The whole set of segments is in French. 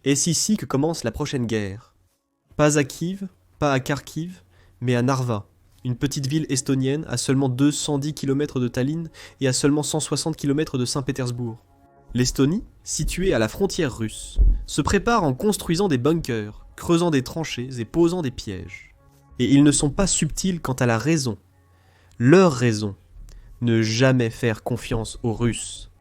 Est-ce ici que commence la prochaine guerre? Pas à Kiev, pas à Kharkiv, mais à Narva, une petite ville estonienne à seulement 210 km de Tallinn et à seulement 160 km de Saint-Pétersbourg. L'Estonie, située à la frontière russe, se prépare en construisant des bunkers, creusant des tranchées et posant des pièges. Et ils ne sont pas subtils quant à la raison. Leur raison, ne jamais faire confiance aux Russes.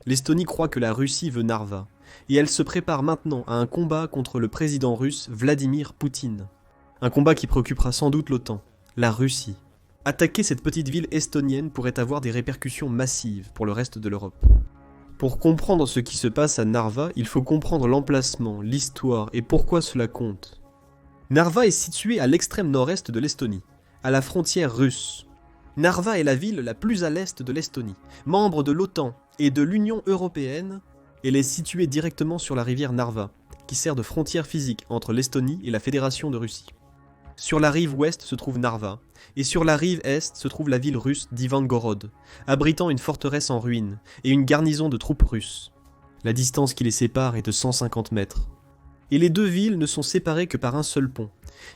L'Estonie croit que la Russie veut Narva, et elle se prépare maintenant à un combat contre le président russe Vladimir Poutine. Un combat qui préoccupera sans doute l'OTAN, la Russie. Attaquer cette petite ville estonienne pourrait avoir des répercussions massives pour le reste de l'Europe. Pour comprendre ce qui se passe à Narva, il faut comprendre l'emplacement, l'histoire et pourquoi cela compte. Narva est située à l'extrême nord-est de l'Estonie, à la frontière russe. Narva est la ville la plus à l'est de l'Estonie, membre de l'OTAN et de l'Union européenne. Elle est située directement sur la rivière Narva, qui sert de frontière physique entre l'Estonie et la Fédération de Russie. Sur la rive ouest se trouve Narva, et sur la rive est se trouve la ville russe d'Ivangorod, abritant une forteresse en ruine et une garnison de troupes russes. La distance qui les sépare est de 150 mètres. Et les deux villes ne sont séparées que par un seul pont,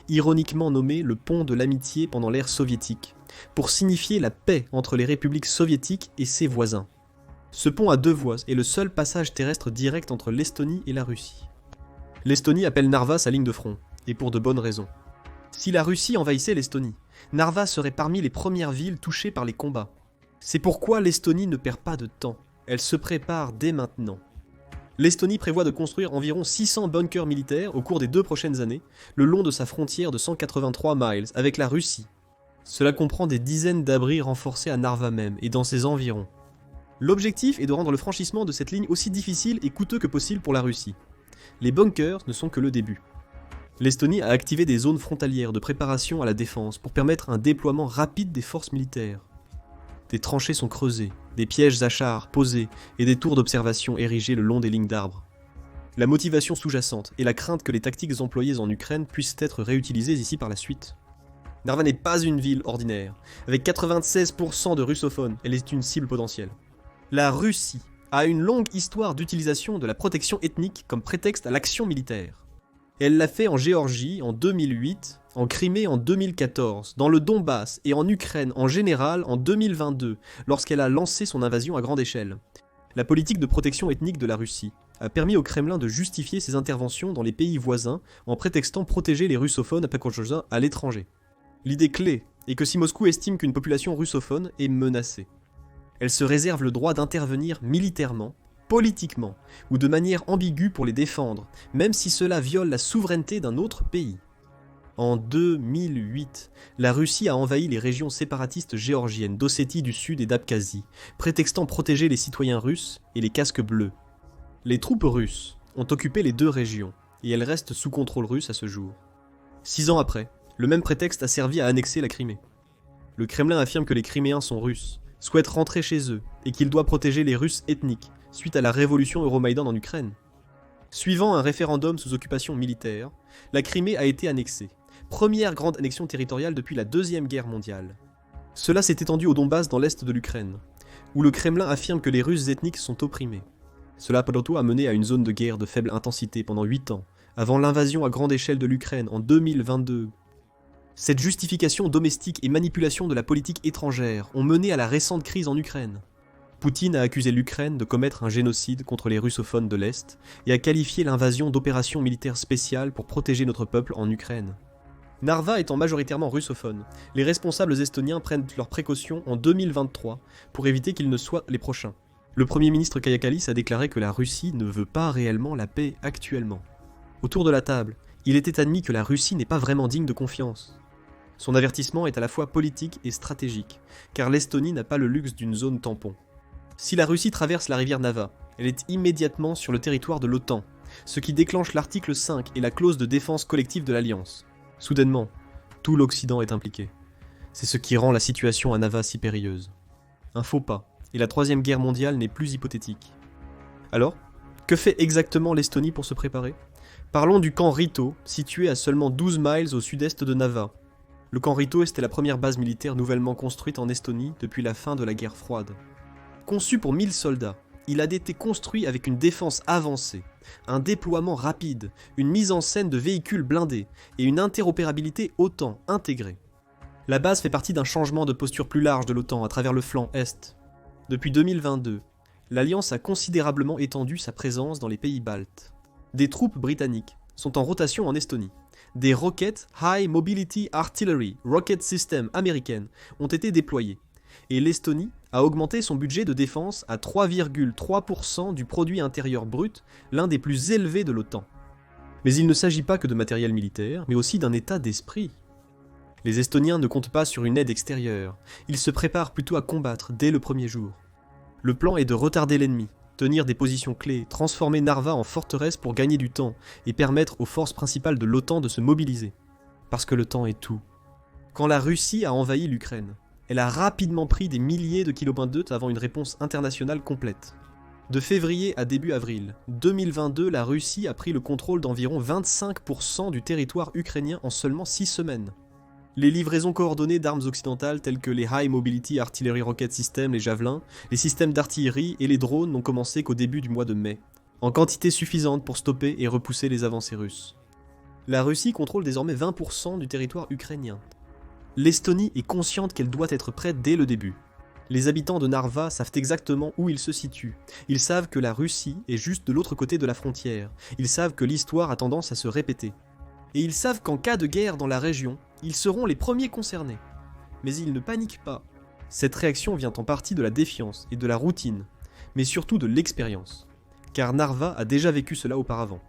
ironiquement nommé le pont de l'amitié pendant l'ère soviétique, pour signifier la paix entre les républiques soviétiques et ses voisins. Ce pont a 2 voies et le seul passage terrestre direct entre l'Estonie et la Russie. L'Estonie appelle Narva sa ligne de front, et pour de bonnes raisons. Si la Russie envahissait l'Estonie, Narva serait parmi les premières villes touchées par les combats. C'est pourquoi l'Estonie ne perd pas de temps, elle se prépare dès maintenant. L'Estonie prévoit de construire environ 600 bunkers militaires au cours des 2 prochaines années, le long de sa frontière de 183 miles avec la Russie. Cela comprend des dizaines d'abris renforcés à Narva même et dans ses environs. L'objectif est de rendre le franchissement de cette ligne aussi difficile et coûteux que possible pour la Russie. Les bunkers ne sont que le début. L'Estonie a activé des zones frontalières de préparation à la défense pour permettre un déploiement rapide des forces militaires. Des tranchées sont creusées, des pièges à chars posés et des tours d'observation érigées le long des lignes d'arbres. La motivation sous-jacente est la crainte que les tactiques employées en Ukraine puissent être réutilisées ici par la suite. Narva n'est pas une ville ordinaire. Avec 96% de russophones, elle est une cible potentielle. La Russie a une longue histoire d'utilisation de la protection ethnique comme prétexte à l'action militaire. Elle l'a fait en Géorgie en 2008, en Crimée en 2014, dans le Donbass et en Ukraine en général en 2022, lorsqu'elle a lancé son invasion à grande échelle. La politique de protection ethnique de la Russie a permis au Kremlin de justifier ses interventions dans les pays voisins en prétextant protéger les russophones à l'étranger. L'idée clé est que si Moscou estime qu'une population russophone est menacée, elle se réserve le droit d'intervenir militairement, politiquement ou de manière ambiguë pour les défendre, même si cela viole la souveraineté d'un autre pays. En 2008, la Russie a envahi les régions séparatistes géorgiennes d'Ossétie du Sud et d'Abkhazie, prétextant protéger les citoyens russes et les casques bleus. Les troupes russes ont occupé les 2 régions, et elles restent sous contrôle russe à ce jour. 6 ans après, le même prétexte a servi à annexer la Crimée. Le Kremlin affirme que les Criméens sont russes, souhaite rentrer chez eux et qu'il doit protéger les Russes ethniques suite à la révolution Euromaïdan en Ukraine. Suivant un référendum sous occupation militaire, la Crimée a été annexée, première grande annexion territoriale depuis la Deuxième Guerre mondiale. Cela s'est étendu au Donbass dans l'est de l'Ukraine, où le Kremlin affirme que les Russes ethniques sont opprimés. Cela a mené à une zone de guerre de faible intensité pendant 8 ans, avant l'invasion à grande échelle de l'Ukraine en 2022. Cette justification domestique et manipulation de la politique étrangère ont mené à la récente crise en Ukraine. Poutine a accusé l'Ukraine de commettre un génocide contre les russophones de l'Est et a qualifié l'invasion d'opération militaire spéciale pour protéger notre peuple en Ukraine. Narva étant majoritairement russophone, les responsables estoniens prennent leurs précautions en 2023 pour éviter qu'ils ne soient les prochains. Le premier ministre Kaja Kallas a déclaré que la Russie ne veut pas réellement la paix actuellement. Autour de la table, il était admis que la Russie n'est pas vraiment digne de confiance. Son avertissement est à la fois politique et stratégique, car l'Estonie n'a pas le luxe d'une zone tampon. Si la Russie traverse la rivière Nava, elle est immédiatement sur le territoire de l'OTAN, ce qui déclenche l'article 5 et la clause de défense collective de l'Alliance. Soudainement, tout l'Occident est impliqué. C'est ce qui rend la situation à Nava si périlleuse. Un faux pas, et la Troisième Guerre mondiale n'est plus hypothétique. Alors, que fait exactement l'Estonie pour se préparer ? Parlons du camp Rito, situé à seulement 12 miles au sud-est de Nava. Le camp Rito était la première base militaire nouvellement construite en Estonie depuis la fin de la guerre froide. Conçu pour 1000 soldats, il a été construit avec une défense avancée, un déploiement rapide, une mise en scène de véhicules blindés et une interopérabilité OTAN intégrée. La base fait partie d'un changement de posture plus large de l'OTAN à travers le flanc Est. Depuis 2022, l'Alliance a considérablement étendu sa présence dans les pays baltes. Des troupes britanniques sont en rotation en Estonie. Des roquettes High Mobility Artillery Rocket System américaines ont été déployées. Et l'Estonie a augmenté son budget de défense à 3,3% du produit intérieur brut, l'un des plus élevés de l'OTAN. Mais il ne s'agit pas que de matériel militaire, mais aussi d'un état d'esprit. Les Estoniens ne comptent pas sur une aide extérieure, ils se préparent plutôt à combattre dès le premier jour. Le plan est de retarder l'ennemi, tenir des positions clés, transformer Narva en forteresse pour gagner du temps et permettre aux forces principales de l'OTAN de se mobiliser. Parce que le temps est tout. Quand la Russie a envahi l'Ukraine, elle a rapidement pris des milliers de kilomètres avant une réponse internationale complète. De février à début avril 2022, la Russie a pris le contrôle d'environ 25% du territoire ukrainien en seulement 6 semaines. Les livraisons coordonnées d'armes occidentales telles que les High Mobility Artillery Rocket System, les javelins, les systèmes d'artillerie et les drones n'ont commencé qu'au début du mois de mai, en quantité suffisante pour stopper et repousser les avancées russes. La Russie contrôle désormais 20% du territoire ukrainien. L'Estonie est consciente qu'elle doit être prête dès le début. Les habitants de Narva savent exactement où ils se situent. Ils savent que la Russie est juste de l'autre côté de la frontière. Ils savent que l'histoire a tendance à se répéter. Et ils savent qu'en cas de guerre dans la région, ils seront les premiers concernés. Mais ils ne paniquent pas. Cette réaction vient en partie de la défiance et de la routine, mais surtout de l'expérience. Car Narva a déjà vécu cela auparavant.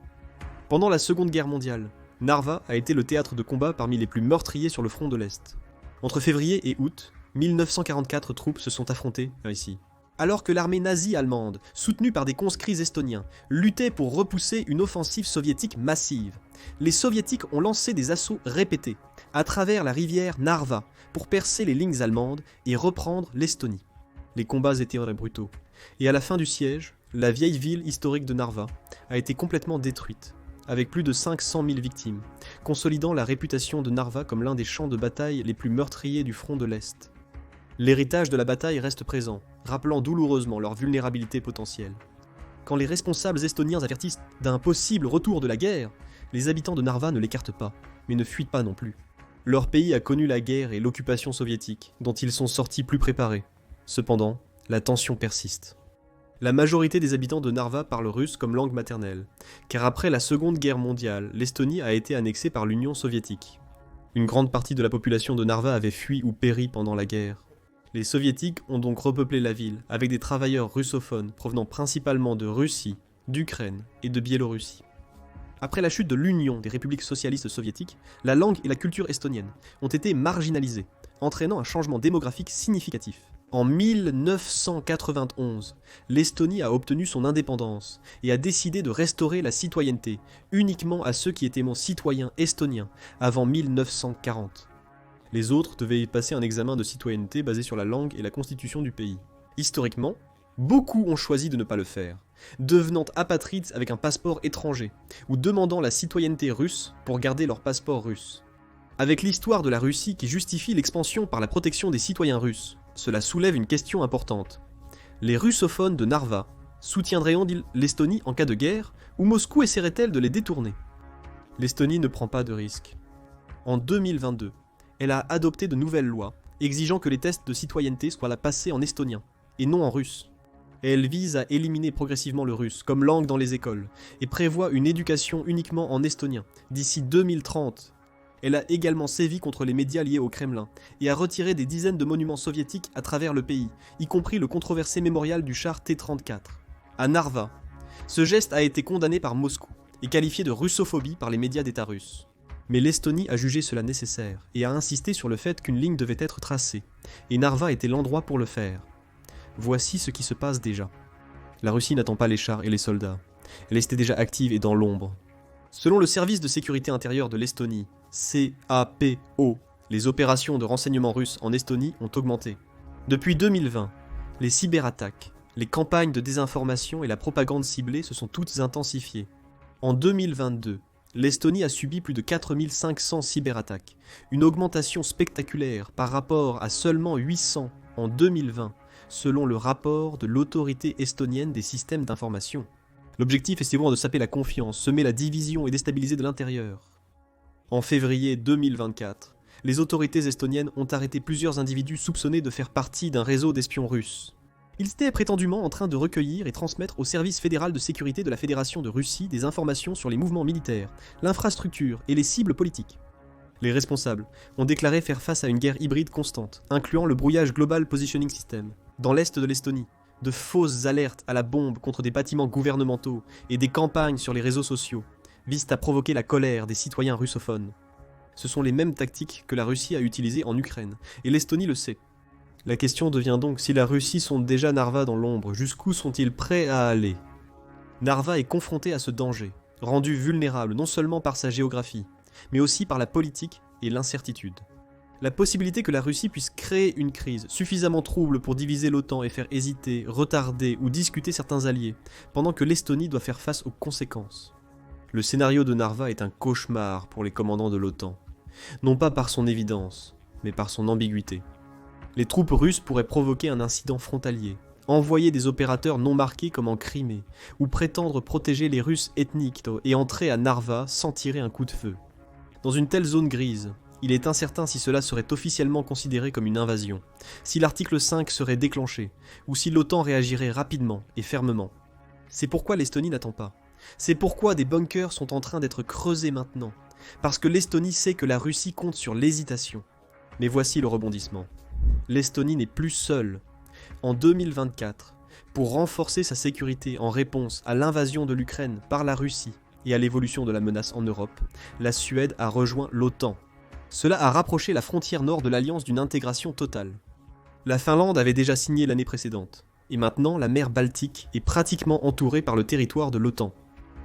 Pendant la Seconde Guerre mondiale, Narva a été le théâtre de combat parmi les plus meurtriers sur le front de l'Est. Entre février et août, 1944 troupes se sont affrontées ici. Alors que l'armée nazie allemande, soutenue par des conscrits estoniens, luttait pour repousser une offensive soviétique massive, les soviétiques ont lancé des assauts répétés, à travers la rivière Narva, pour percer les lignes allemandes et reprendre l'Estonie. Les combats étaient brutaux, et à la fin du siège, la vieille ville historique de Narva a été complètement détruite, avec plus de 500 000 victimes, consolidant la réputation de Narva comme l'un des champs de bataille les plus meurtriers du front de l'Est. L'héritage de la bataille reste présent, rappelant douloureusement leur vulnérabilité potentielle. Quand les responsables estoniens avertissent d'un possible retour de la guerre, les habitants de Narva ne l'écartent pas, mais ne fuient pas non plus. Leur pays a connu la guerre et l'occupation soviétique, dont ils sont sortis plus préparés. Cependant, la tension persiste. La majorité des habitants de Narva parlent russe comme langue maternelle, car après la Seconde Guerre mondiale, l'Estonie a été annexée par l'Union soviétique. Une grande partie de la population de Narva avait fui ou péri pendant la guerre. Les soviétiques ont donc repeuplé la ville avec des travailleurs russophones provenant principalement de Russie, d'Ukraine et de Biélorussie. Après la chute de l'Union des républiques socialistes soviétiques, la langue et la culture estonienne ont été marginalisées, entraînant un changement démographique significatif. En 1991, l'Estonie a obtenu son indépendance et a décidé de restaurer la citoyenneté uniquement à ceux qui étaient citoyens estoniens avant 1940. Les autres devaient y passer un examen de citoyenneté basé sur la langue et la constitution du pays. Historiquement, beaucoup ont choisi de ne pas le faire, devenant apatrides avec un passeport étranger, ou demandant la citoyenneté russe pour garder leur passeport russe. Avec l'histoire de la Russie qui justifie l'expansion par la protection des citoyens russes, cela soulève une question importante. Les russophones de Narva soutiendraient-ils l'Estonie en cas de guerre, ou Moscou essaierait-elle de les détourner ? L'Estonie ne prend pas de risques. En 2022, elle a adopté de nouvelles lois, exigeant que les tests de citoyenneté soient passés en estonien, et non en russe. Et elle vise à éliminer progressivement le russe comme langue dans les écoles, et prévoit une éducation uniquement en estonien, d'ici 2030. Elle a également sévi contre les médias liés au Kremlin, et a retiré des dizaines de monuments soviétiques à travers le pays, y compris le controversé mémorial du char T-34. À Narva, ce geste a été condamné par Moscou, et qualifié de russophobie par les médias d'État russes. Mais l'Estonie a jugé cela nécessaire et a insisté sur le fait qu'une ligne devait être tracée, et Narva était l'endroit pour le faire. Voici ce qui se passe déjà. La Russie n'attend pas les chars et les soldats. Elle était déjà active et dans l'ombre. Selon le service de sécurité intérieure de l'Estonie, CAPO, les opérations de renseignement russes en Estonie ont augmenté. Depuis 2020, les cyberattaques, les campagnes de désinformation et la propagande ciblée se sont toutes intensifiées. En 2022, l'Estonie a subi plus de 4500 cyberattaques, une augmentation spectaculaire par rapport à seulement 800 en 2020, selon le rapport de l'autorité estonienne des systèmes d'information. L'objectif est souvent de saper la confiance, semer la division et déstabiliser de l'intérieur. En février 2024, les autorités estoniennes ont arrêté plusieurs individus soupçonnés de faire partie d'un réseau d'espions russes. Ils étaient prétendument en train de recueillir et transmettre au service fédéral de sécurité de la Fédération de Russie des informations sur les mouvements militaires, l'infrastructure et les cibles politiques. Les responsables ont déclaré faire face à une guerre hybride constante, incluant le brouillage Global Positioning System, dans l'est de l'Estonie, de fausses alertes à la bombe contre des bâtiments gouvernementaux et des campagnes sur les réseaux sociaux visent à provoquer la colère des citoyens russophones. Ce sont les mêmes tactiques que la Russie a utilisées en Ukraine, et l'Estonie le sait. La question devient donc, si la Russie sonde déjà Narva dans l'ombre, jusqu'où sont-ils prêts à aller ? Narva est confronté à ce danger, rendu vulnérable non seulement par sa géographie, mais aussi par la politique et l'incertitude. La possibilité que la Russie puisse créer une crise suffisamment trouble pour diviser l'OTAN et faire hésiter, retarder ou discuter certains alliés, pendant que l'Estonie doit faire face aux conséquences. Le scénario de Narva est un cauchemar pour les commandants de l'OTAN, non pas par son évidence, mais par son ambiguïté. Les troupes russes pourraient provoquer un incident frontalier, envoyer des opérateurs non marqués comme en Crimée, ou prétendre protéger les Russes ethniques et entrer à Narva sans tirer un coup de feu. Dans une telle zone grise, il est incertain si cela serait officiellement considéré comme une invasion, si l'article 5 serait déclenché, ou si l'OTAN réagirait rapidement et fermement. C'est pourquoi l'Estonie n'attend pas. C'est pourquoi des bunkers sont en train d'être creusés maintenant, parce que l'Estonie sait que la Russie compte sur l'hésitation. Mais voici le rebondissement. L'Estonie n'est plus seule. En 2024, pour renforcer sa sécurité en réponse à l'invasion de l'Ukraine par la Russie et à l'évolution de la menace en Europe, la Suède a rejoint l'OTAN. Cela a rapproché la frontière nord de l'Alliance d'une intégration totale. La Finlande avait déjà signé l'année précédente, et maintenant la mer Baltique est pratiquement entourée par le territoire de l'OTAN.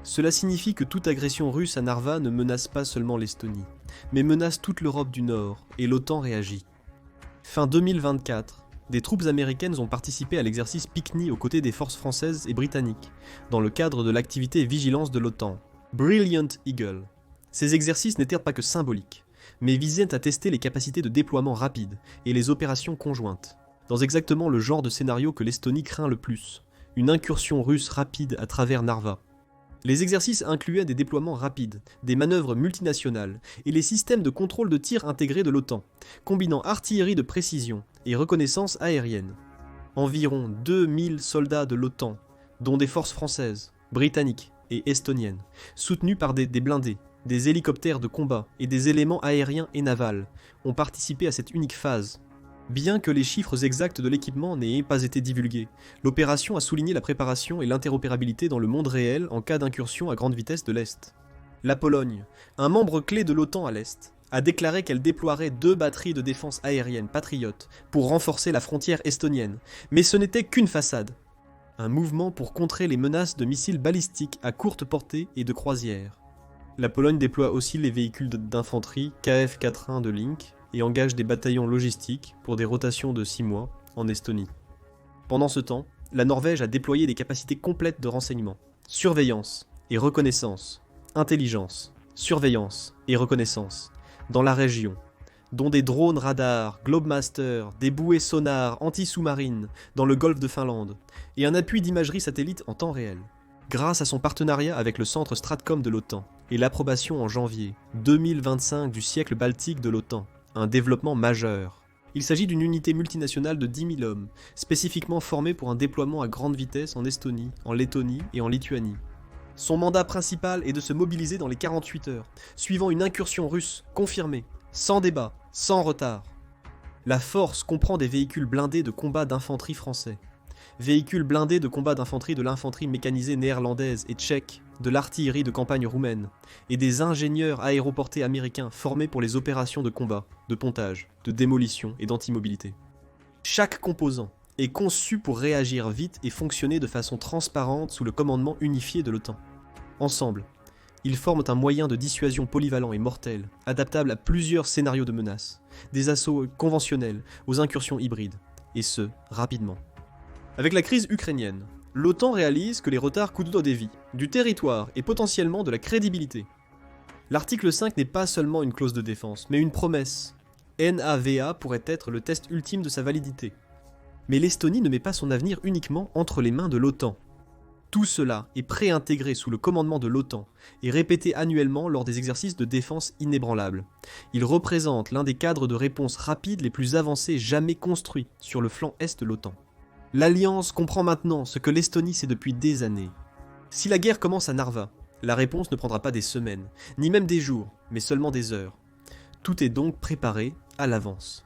Cela signifie que toute agression russe à Narva ne menace pas seulement l'Estonie, mais menace toute l'Europe du Nord, et l'OTAN réagit. Fin 2024, des troupes américaines ont participé à l'exercice PICNI aux côtés des forces françaises et britanniques, dans le cadre de l'activité vigilance de l'OTAN, Brilliant Eagle. Ces exercices n'étaient pas que symboliques, mais visaient à tester les capacités de déploiement rapide et les opérations conjointes, dans exactement le genre de scénario que l'Estonie craint le plus, une incursion russe rapide à travers Narva. Les exercices incluaient des déploiements rapides, des manœuvres multinationales et les systèmes de contrôle de tir intégrés de l'OTAN, combinant artillerie de précision et reconnaissance aérienne. Environ 2000 soldats de l'OTAN, dont des forces françaises, britanniques et estoniennes, soutenus par des blindés, des hélicoptères de combat et des éléments aériens et navals, ont participé à cette unique phase. Bien que les chiffres exacts de l'équipement n'aient pas été divulgués, l'opération a souligné la préparation et l'interopérabilité dans le monde réel en cas d'incursion à grande vitesse de l'Est. La Pologne, un membre clé de l'OTAN à l'Est, a déclaré qu'elle déploierait 2 batteries de défense aérienne patriotes pour renforcer la frontière estonienne, mais ce n'était qu'une façade. Un mouvement pour contrer les menaces de missiles balistiques à courte portée et de croisière. La Pologne déploie aussi les véhicules d'infanterie KF-41 de Link, et engage des bataillons logistiques pour des rotations de 6 mois en Estonie. Pendant ce temps, la Norvège a déployé des capacités complètes de renseignement, surveillance et reconnaissance, intelligence, surveillance et reconnaissance, dans la région, dont des drones radars, Globemaster, des bouées sonars anti-sous-marines dans le golfe de Finlande, et un appui d'imagerie satellite en temps réel. Grâce à son partenariat avec le centre Stratcom de l'OTAN et l'approbation en janvier 2025 du siècle baltique de l'OTAN, un développement majeur. Il s'agit d'une unité multinationale de 10 000 hommes, spécifiquement formée pour un déploiement à grande vitesse en Estonie, en Lettonie et en Lituanie. Son mandat principal est de se mobiliser dans les 48 heures, suivant une incursion russe confirmée, sans débat, sans retard. La force comprend des véhicules blindés de combat d'infanterie français, véhicules blindés de combat d'infanterie de l'infanterie mécanisée néerlandaise et tchèque, de l'artillerie de campagne roumaine, et des ingénieurs aéroportés américains formés pour les opérations de combat, de pontage, de démolition et d'antimobilité. Chaque composant est conçu pour réagir vite et fonctionner de façon transparente sous le commandement unifié de l'OTAN. Ensemble, ils forment un moyen de dissuasion polyvalent et mortel, adaptable à plusieurs scénarios de menaces, des assauts conventionnels aux incursions hybrides, et ce, rapidement. Avec la crise ukrainienne, l'OTAN réalise que les retards coûtent des vies, du territoire et potentiellement de la crédibilité. L'article 5 n'est pas seulement une clause de défense, mais une promesse. NAVA pourrait être le test ultime de sa validité. Mais l'Estonie ne met pas son avenir uniquement entre les mains de l'OTAN. Tout cela est préintégré sous le commandement de l'OTAN et répété annuellement lors des exercices de défense inébranlables. Il représente l'un des cadres de réponse rapide les plus avancés jamais construits sur le flanc est de l'OTAN. L'Alliance comprend maintenant ce que l'Estonie sait depuis des années. Si la guerre commence à Narva, la réponse ne prendra pas des semaines, ni même des jours, mais seulement des heures. Tout est donc préparé à l'avance.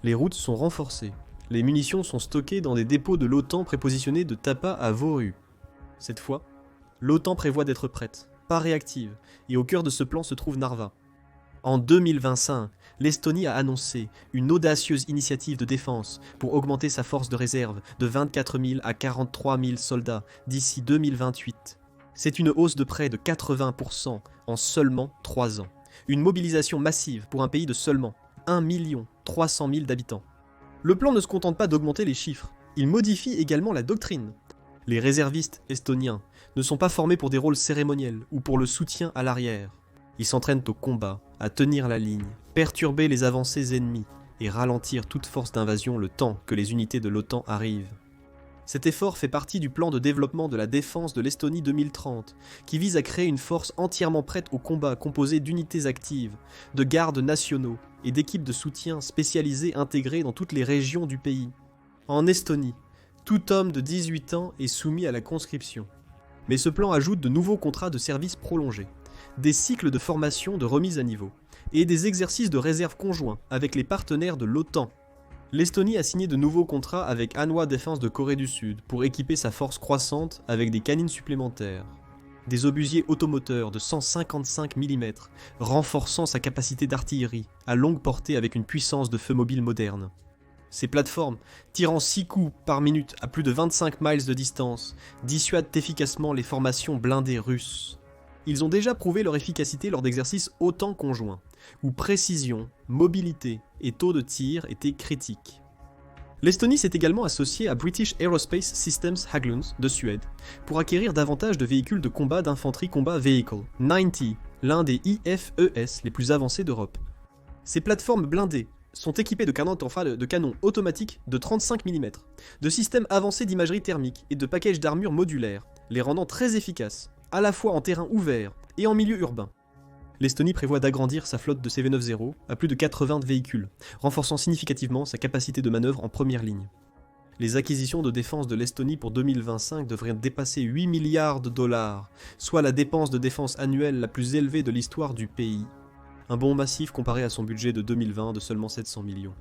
Les routes sont renforcées, les munitions sont stockées dans des dépôts de l'OTAN prépositionnés de Tapa à Voru. Cette fois, l'OTAN prévoit d'être prête, pas réactive, et au cœur de ce plan se trouve Narva. En 2025, l'Estonie a annoncé une audacieuse initiative de défense pour augmenter sa force de réserve de 24 000 à 43 000 soldats d'ici 2028. C'est une hausse de près de 80% en seulement 3 ans. Une mobilisation massive pour un pays de seulement 1 300 000 d'habitants. Le plan ne se contente pas d'augmenter les chiffres, il modifie également la doctrine. Les réservistes estoniens ne sont pas formés pour des rôles cérémoniels ou pour le soutien à l'arrière. Ils s'entraînent au combat, à tenir la ligne, perturber les avancées ennemies et ralentir toute force d'invasion le temps que les unités de l'OTAN arrivent. Cet effort fait partie du plan de développement de la défense de l'Estonie 2030, qui vise à créer une force entièrement prête au combat composée d'unités actives, de gardes nationaux et d'équipes de soutien spécialisées intégrées dans toutes les régions du pays. En Estonie, tout homme de 18 ans est soumis à la conscription. Mais ce plan ajoute de nouveaux contrats de service prolongés, des cycles de formation de remise à niveau, et des exercices de réserve conjoints avec les partenaires de l'OTAN. L'Estonie a signé de nouveaux contrats avec Hanwha Defense de Corée du Sud pour équiper sa force croissante avec des canines supplémentaires, des obusiers automoteurs de 155 mm, renforçant sa capacité d'artillerie à longue portée avec une puissance de feu mobile moderne. Ces plateformes, tirant 6 coups par minute à plus de 25 miles de distance, dissuadent efficacement les formations blindées russes. Ils ont déjà prouvé leur efficacité lors d'exercices OTAN conjoints, où précision, mobilité et taux de tir étaient critiques. L'Estonie s'est également associée à British Aerospace Systems Hägglunds de Suède pour acquérir davantage de véhicules de combat d'infanterie combat vehicle, 90, l'un des IFES les plus avancés d'Europe. Ces plateformes blindées sont équipés de canons automatiques de 35 mm, de systèmes avancés d'imagerie thermique et de packages d'armure modulaires, les rendant très efficaces, à la fois en terrain ouvert et en milieu urbain. L'Estonie prévoit d'agrandir sa flotte de CV90 à plus de 80 véhicules, renforçant significativement sa capacité de manœuvre en première ligne. Les acquisitions de défense de l'Estonie pour 2025 devraient dépasser 8 milliards de dollars, soit la dépense de défense annuelle la plus élevée de l'histoire du pays. Un bond massif comparé à son budget de 2020 de seulement 700 millions.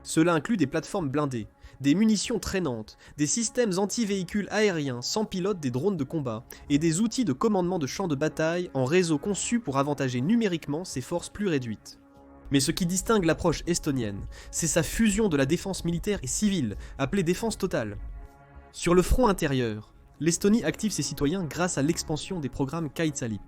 Cela inclut des plateformes blindées, des munitions traînantes, des systèmes anti-véhicules aériens sans pilote des drones de combat et des outils de commandement de champs de bataille en réseau conçus pour avantager numériquement ces forces plus réduites. Mais ce qui distingue l'approche estonienne, c'est sa fusion de la défense militaire et civile, appelée défense totale. Sur le front intérieur, l'Estonie active ses citoyens grâce à l'expansion des programmes Kaitsalip,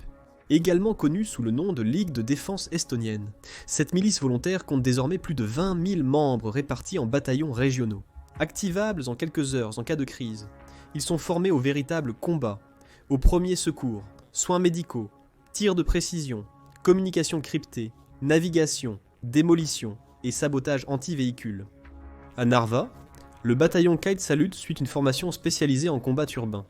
également connu sous le nom de Ligue de défense estonienne. Cette milice volontaire compte désormais plus de 20 000 membres répartis en bataillons régionaux. Activables en quelques heures en cas de crise, ils sont formés au véritable combat, aux premiers secours, soins médicaux, tirs de précision, communication cryptée, navigation, démolition et sabotage anti-véhicule. À Narva, le bataillon Kite Salute suit une formation spécialisée en combat urbain.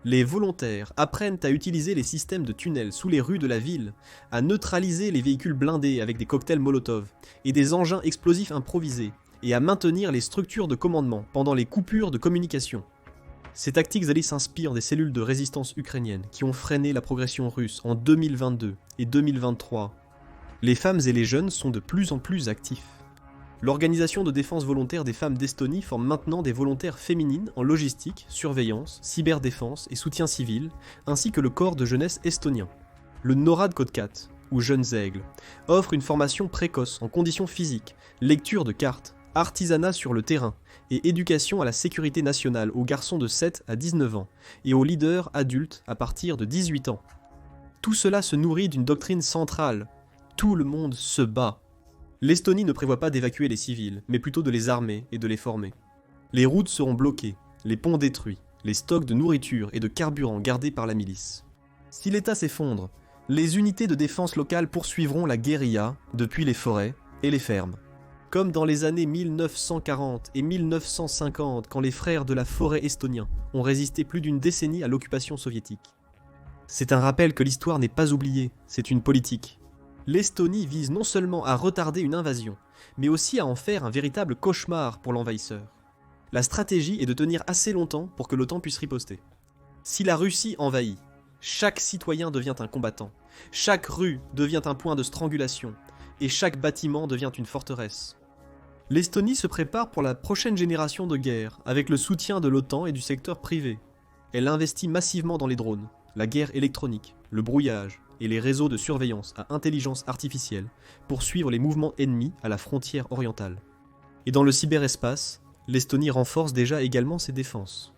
Les volontaires apprennent à utiliser les systèmes de tunnels sous les rues de la ville, à neutraliser les véhicules blindés avec des cocktails Molotov et des engins explosifs improvisés, et à maintenir les structures de commandement pendant les coupures de communication. Ces tactiques alliées s'inspirent des cellules de résistance ukrainiennes qui ont freiné la progression russe en 2022 et 2023. Les femmes et les jeunes sont de plus en plus actifs. L'organisation de défense volontaire des femmes d'Estonie forme maintenant des volontaires féminines en logistique, surveillance, cyberdéfense et soutien civil, ainsi que le corps de jeunesse estonien. Le NORAD Kotkat, ou Jeunes Aigles, offre une formation précoce en conditions physiques, lecture de cartes, artisanat sur le terrain et éducation à la sécurité nationale aux garçons de 7 à 19 ans et aux leaders adultes à partir de 18 ans. Tout cela se nourrit d'une doctrine centrale. Tout le monde se bat. L'Estonie ne prévoit pas d'évacuer les civils, mais plutôt de les armer et de les former. Les routes seront bloquées, les ponts détruits, les stocks de nourriture et de carburant gardés par la milice. Si l'État s'effondre, les unités de défense locales poursuivront la guérilla depuis les forêts et les fermes. Comme dans les années 1940 et 1950, quand les frères de la forêt estoniens ont résisté plus d'une décennie à l'occupation soviétique. C'est un rappel que l'histoire n'est pas oubliée, c'est une politique. L'Estonie vise non seulement à retarder une invasion, mais aussi à en faire un véritable cauchemar pour l'envahisseur. La stratégie est de tenir assez longtemps pour que l'OTAN puisse riposter. Si la Russie envahit, chaque citoyen devient un combattant, chaque rue devient un point de strangulation, et chaque bâtiment devient une forteresse. L'Estonie se prépare pour la prochaine génération de guerre, avec le soutien de l'OTAN et du secteur privé. Elle investit massivement dans les drones, la guerre électronique, le brouillage et les réseaux de surveillance à intelligence artificielle pour suivre les mouvements ennemis à la frontière orientale. Et dans le cyberespace, l'Estonie renforce déjà également ses défenses.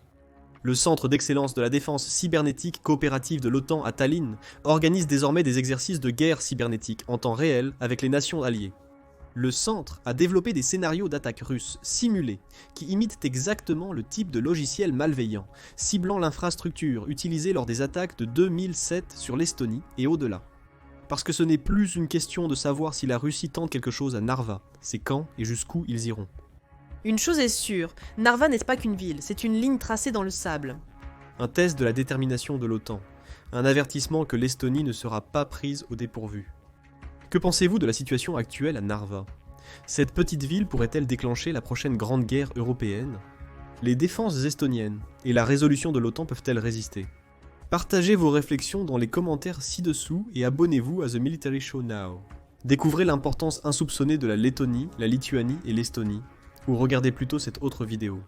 Le Centre d'excellence de la défense cybernétique coopérative de l'OTAN à Tallinn organise désormais des exercices de guerre cybernétique en temps réel avec les nations alliées. Le centre a développé des scénarios d'attaque russes simulés qui imitent exactement le type de logiciel malveillant, ciblant l'infrastructure utilisée lors des attaques de 2007 sur l'Estonie et au-delà. Parce que ce n'est plus une question de savoir si la Russie tente quelque chose à Narva, c'est quand et jusqu'où ils iront. Une chose est sûre, Narva n'est pas qu'une ville, c'est une ligne tracée dans le sable. Un test de la détermination de l'OTAN, un avertissement que l'Estonie ne sera pas prise au dépourvu. Que pensez-vous de la situation actuelle à Narva ? Cette petite ville pourrait-elle déclencher la prochaine grande guerre européenne ? Les défenses estoniennes et la résolution de l'OTAN peuvent-elles résister ? Partagez vos réflexions dans les commentaires ci-dessous et abonnez-vous à The Military Show Now. Découvrez l'importance insoupçonnée de la Lettonie, la Lituanie et l'Estonie, ou regardez plutôt cette autre vidéo.